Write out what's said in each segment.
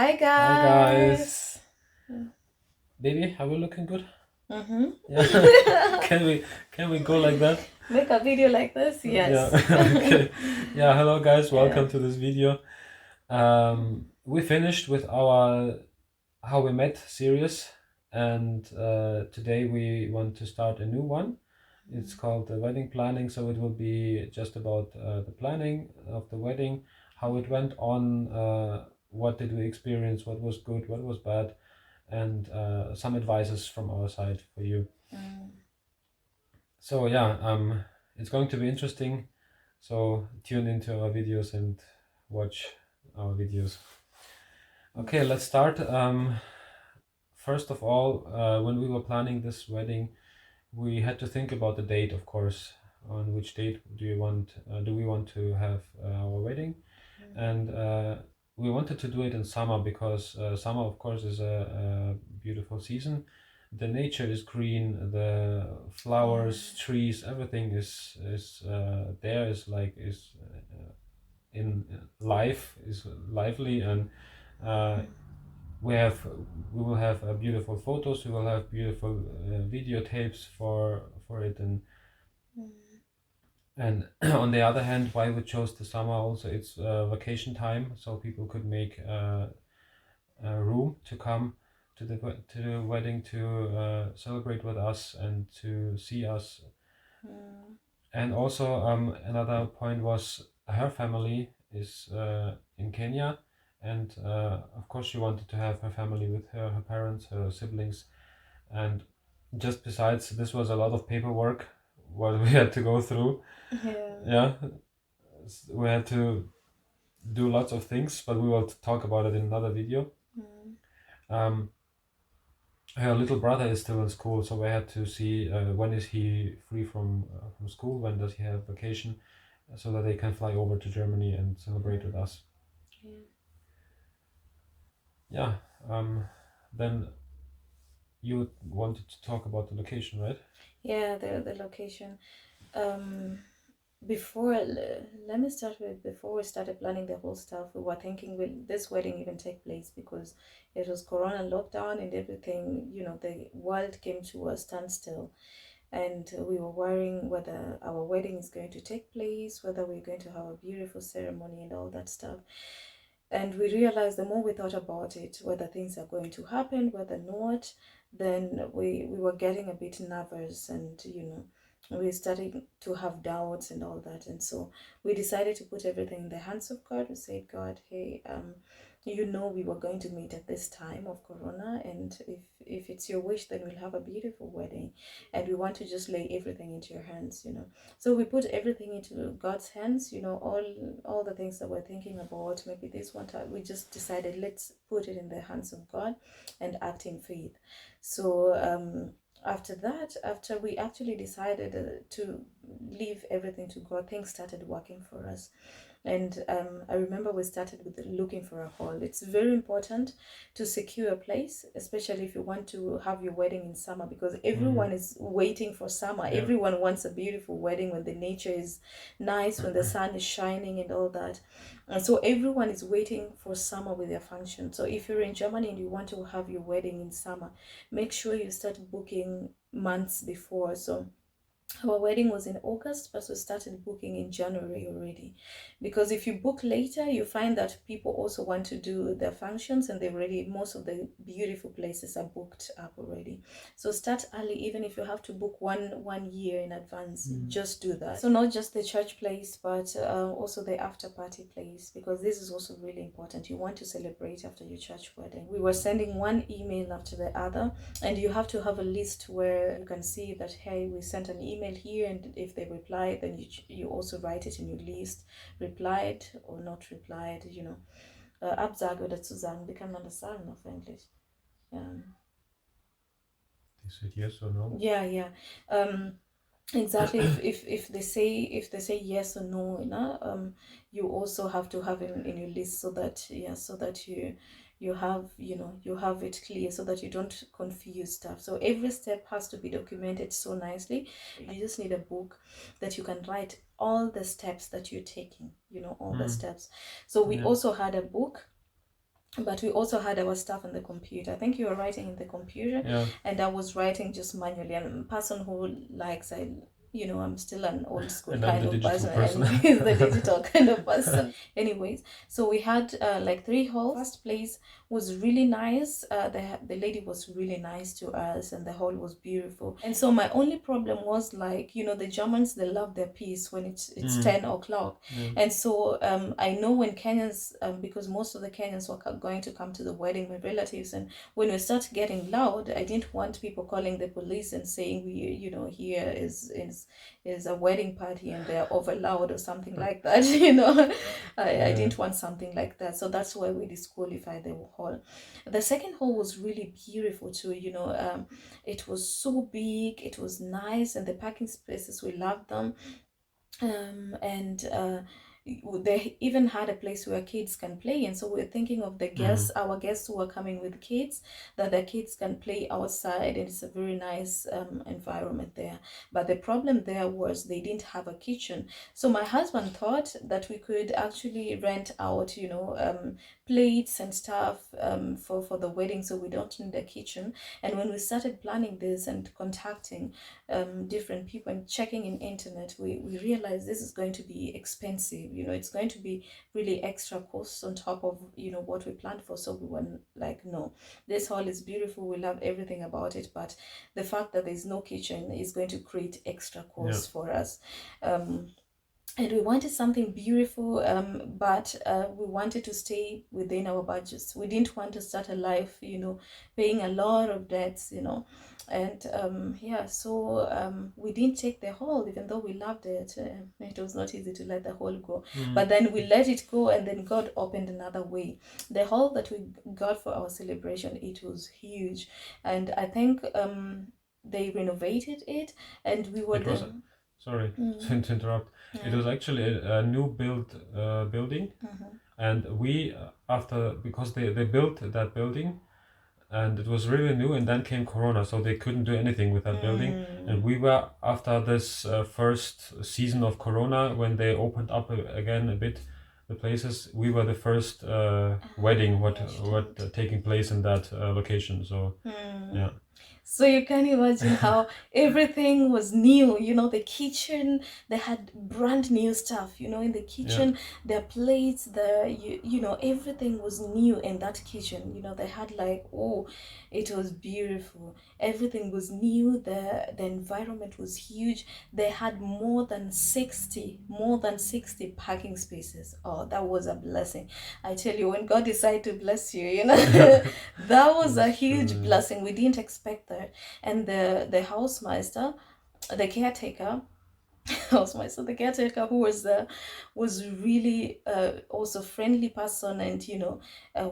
Hi Hi guys. guys. Baby, are we looking good? Mm-hmm. Yeah. Can we go like that? Make a video like this? Yes. Yeah. Okay. Yeah, hello guys, welcome Yeah. to this video. We finished with our How We Met series, and today we want to start a new one. It's called the wedding planning, so it will be just about the planning of the wedding, how it went on, what did we experience, what was good, what was bad, and some advices from our side for you. So yeah, it's going to be interesting. So tune into our videos and watch our videos. Okay, let's start. First of all, when we were planning this wedding, we had to think about the date, of course. On which date do we want to have our wedding? And we wanted to do it in summer because summer, of course, is a beautiful season. The nature is green, the flowers, trees, everything is there, is in life, is lively, and uh, we have we will have beautiful photos. We will have beautiful videotapes for it, and on the other hand, why we chose the summer also, it's vacation time, so people could make room to come to the wedding to celebrate with us and to see us. And also another point was her family is in Kenya, and of course she wanted to have her family with her, her parents, her siblings, and just besides, this was a lot of paperwork what we had to go through. Yeah, we had to do lots of things, but we will talk about it in another video. Um, her little brother is still in school, so we had to see when is he free from school, when does he have vacation, so that they can fly over to Germany and celebrate with us. Yeah. Then you wanted to talk about the location, right? Yeah, the location. Let me start with before we started planning the whole stuff, we were thinking, will this wedding even take place? Because it was Corona lockdown and everything, the world came to a standstill. And we were worrying whether our wedding is going to take place, whether we're going to have a beautiful ceremony and all that stuff. And we realized the more we thought about it, whether things are going to happen, whether not, then we were getting a bit nervous, and we started to have doubts and all that. And so we decided to put everything in the hands of God. We said, God, hey, we were going to meet at this time of Corona, and if it's your wish, then we'll have a beautiful wedding, and we want to just lay everything into your hands. So we put everything into God's hands. All the things that we're thinking about, maybe this one time, we just decided, let's put it in the hands of God and act in faith. So after we actually decided to leave everything to God, things started working for us. And I remember we started with looking for a hall. It's very important to secure a place, especially if you want to have your wedding in summer, because everyone is waiting for summer. Yeah. Everyone wants a beautiful wedding when the nature is nice, when the sun is shining and all that. And so everyone is waiting for summer with their function. So if you're in Germany and you want to have your wedding in summer, make sure you start booking months before. So our wedding was in August, but we started booking in January already. Because if you book later, you find that people also want to do their functions, and most of the beautiful places are booked up already. So start early, even if you have to book one year in advance, just do that. So not just the church place, but also the after party place, because this is also really important. You want to celebrate after your church wedding. We were sending one email after the other, and you have to have a list where you can see that, hey, we sent an email here, and if they reply, then you also write it in your list, replied or not replied. Absage oder Zusagen, wie kann man das sagen auf Englisch? They said yes or no. Yeah. Exactly. if they say yes or no, you also have to have it in your list, so that you have it clear, so that you don't confuse stuff. So every step has to be documented so nicely. You just need a book that you can write all the steps that you're taking, all the steps. So we also had a book but we also had our stuff on the computer. I think you were writing in the computer, Yeah. and I was writing just manually. I'm a person who likes, I'm still an old school And I'm kind the of digital person, person. and he's the digital kind of person. Anyways, so we had like 3 halls. First place was really nice. The lady was really nice to us, and the hall was beautiful. And so my only problem was, like, the Germans, they love their peace when it's 10 o'clock. Yeah. And so I know when Kenyans, because most of the Kenyans were going to come to the wedding, my relatives, and when we start getting loud, I didn't want people calling the police and saying, here is a wedding party and they're over loud or something like that. I didn't want something like that. So that's why we disqualified the hall. The second hall was really beautiful too. It was so big, it was nice, and the parking spaces, we loved them. And they even had a place where kids can play, and so we're thinking of the guests, our guests who are coming with kids, that the kids can play outside, and it's a very nice environment there. But the problem there was they didn't have a kitchen. So my husband thought that we could actually rent out plates and stuff for the wedding, so we don't need a kitchen. And when we started planning this and contacting different people and checking in internet, we realized this is going to be expensive. It's going to be really extra costs on top of what we planned for. So we were like, no, this hall is beautiful, we love everything about it, but the fact that there's no kitchen is going to create extra costs for us. And we wanted something beautiful, but we wanted to stay within our budgets. We didn't want to start a life, paying a lot of debts, And so we didn't take the hall, even though we loved it. It was not easy to let the hall go. But then we let it go, and then God opened another way. The hall that we got for our celebration, it was huge. And I think they renovated it, and we were Sorry to interrupt. It was actually a new built building, and we because they built that building, and it was really new, and then came Corona, so they couldn't do anything with that building. And we were, after this first season of Corona, when they opened up again a bit the places, we were the first wedding what taking place in that location. So yeah. So you can imagine how everything was new. The kitchen, they had brand new stuff, in the kitchen, their plates, everything was new in that kitchen. They had it was beautiful. Everything was new. The environment was huge. They had more than 60 parking spaces. Oh, that was a blessing. I tell you, when God decided to bless you, that was a huge blessing. We didn't expect that. And the housemaster, the caretaker, the caretaker who was there, was really also friendly person, and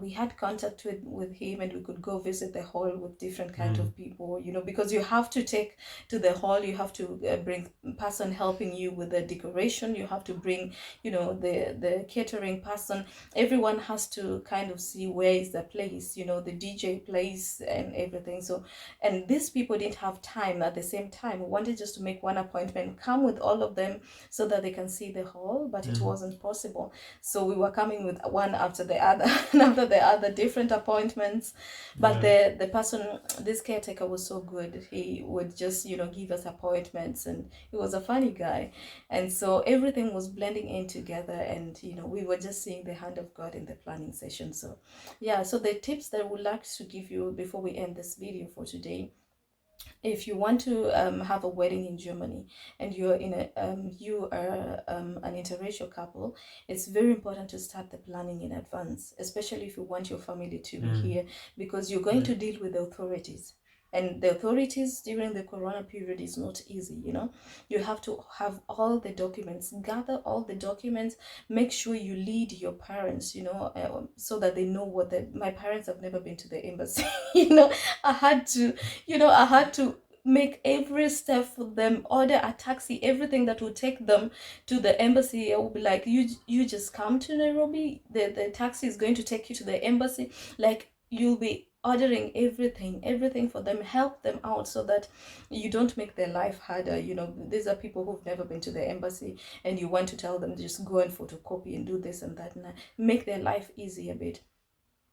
we had contact with him, and we could go visit the hall with different kind of people, because you have to take to the hall, you have to bring person helping you with the decoration, you have to bring the catering person. Everyone has to kind of see where is the place, the DJ place and everything. So, and these people didn't have time. At the same time, we wanted just to make one appointment, come with all of them so that they can see the hall, but it wasn't possible. So we were coming with one after the other and after the other, different appointments. But the person, this caretaker, was so good. He would just give us appointments, and he was a funny guy. And so everything was blending in together, and we were just seeing the hand of God in the planning session. So so the tips that I would like to give you before we end this video for today: if you want to have a wedding in Germany, and you're in you are an interracial couple, it's very important to start the planning in advance, especially if you want your family to be here, because you're going to deal with the authorities. And the authorities during the Corona period is not easy, You have to have all the documents, gather all the documents, make sure you lead your parents, so that they know my parents have never been to the embassy. I had to make every step for them, order a taxi, everything that would take them to the embassy. I will be like, you just come to Nairobi, the taxi is going to take you to the embassy. Like, you'll be ordering everything for them, help them out so that you don't make their life harder. These are people who've never been to the embassy, and you want to tell them just go and photocopy and do this and that, and make their life easy a bit.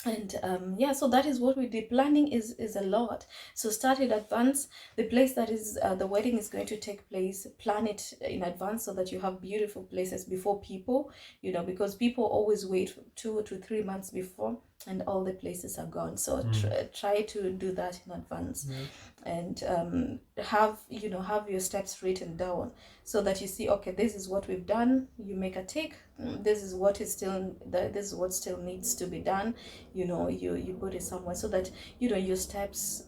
And yeah, so that is what we did. Planning is a lot. So start in advance. The place that is the wedding is going to take place, plan it in advance so that you have beautiful places before people, because people always wait 2 to 3 months before, and all the places are gone. So try to do that in advance. And have your steps written down so that you see, okay, this is what we've done. You make a tick. This is what still needs to be done. You put it somewhere so that your steps,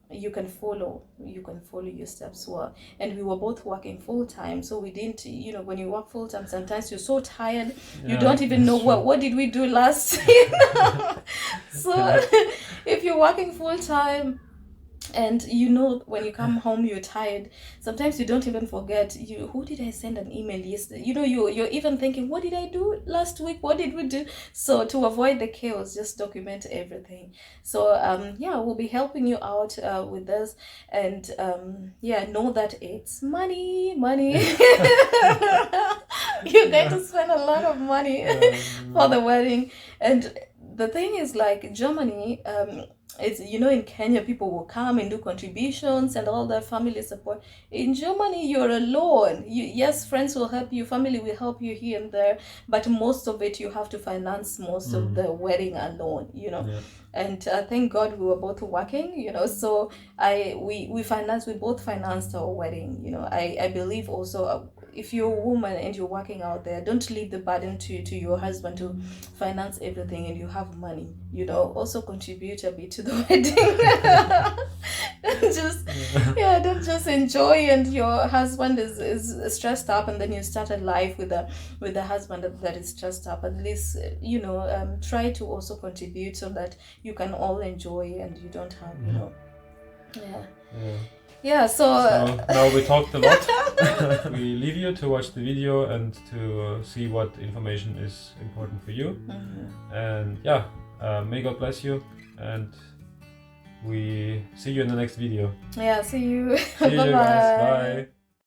you can follow your steps well. And we were both working full time, so we didn't, when you work full time, sometimes you're so tired, you don't even know what did we do last. So if you're working full time, and when you come home you're tired, sometimes you don't even forget, who did I send an email yesterday, you're even thinking, what did I do last week, what did we do? So to avoid the chaos, just document everything. So we'll be helping you out with this. And know that it's money. You're going to spend a lot of money for the wedding. And the thing is, like Germany, it's, in Kenya people will come and do contributions and all that family support. In Germany you're alone. Yes, friends will help you, family will help you here and there, but most of it you have to finance most of the wedding alone. And thank God we were both working, so we both financed our wedding. I believe also, if you're a woman and you're working out there, don't leave the burden to your husband to finance everything, and you have money, also contribute a bit to the wedding. Don't just enjoy, and your husband is stressed up, and then you start a life with a husband that is stressed up. At least try to also contribute so that you can all enjoy, and you don't have so now we talked a lot. We leave you to watch the video and to see what information is important for you. And may God bless you, and we see you in the next video. See you. See you guys. Bye.